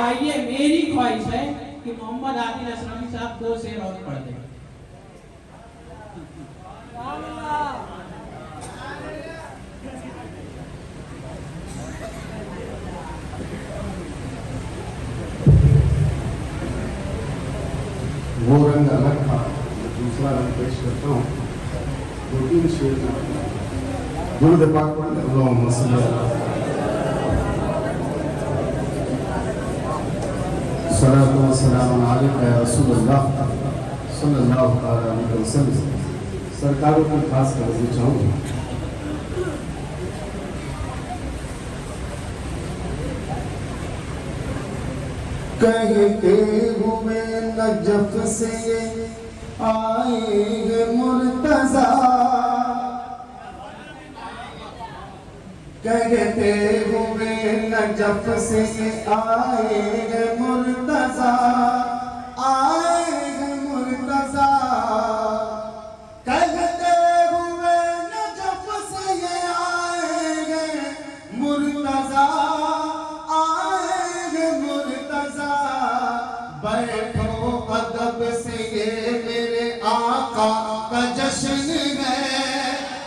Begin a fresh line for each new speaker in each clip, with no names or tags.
आइए, मेरी ख्वाहिश है कि मोहम्मद आदिल असलमी साहब 2 शेर और पढ़ दें।
वो रंग अलग था, दूसरा रंग पेश करता हूँ। 2-3 शेर दुरूद पाक पढ़ लें। अल्लाहुम्मा सल्ली सलातु व सलाम अलैका या रसूलल्लाह सल्लल्लाहु अलैहि वसल्लम। सरकारों की खास तवज्जो चाहूँगा। कहते हुए नजफ से आएंगे मुर्तजा, कहते हुए नजफ से आएंगे मुर्तजा, आएंगे मुर्तजा। कहते हुए नजफ से आएंगे मुर्तजा, आएंगे मुर्तजा। बैठो अदब से, ये मेरे आका का जश्न है,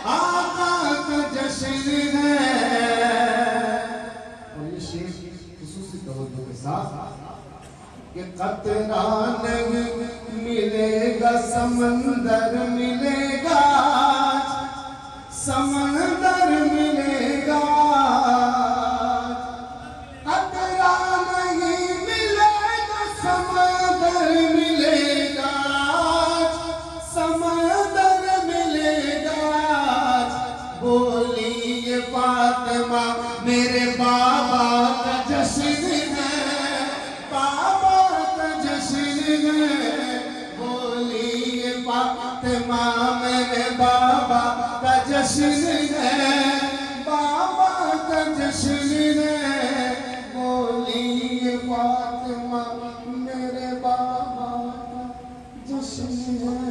आका का जश्न है। और ये शेर खुसूसी तवज्जो के साथ कि कतरा नहीं मिलेगा समंदर मिलेगा, समंदर मिलेगा। कतरा नहीं मिलेगा समंदर मिलेगा, समंदर मिलेगा। बोली ये फातिमा मेरे बाबा का जश्न है, बाबा का जश्न है। बोली ये फातिमा मेरे बाबा का जश्न है, बाबा का जश्न है। बोली ये फातिमा मेरे बाबा का जश्न है।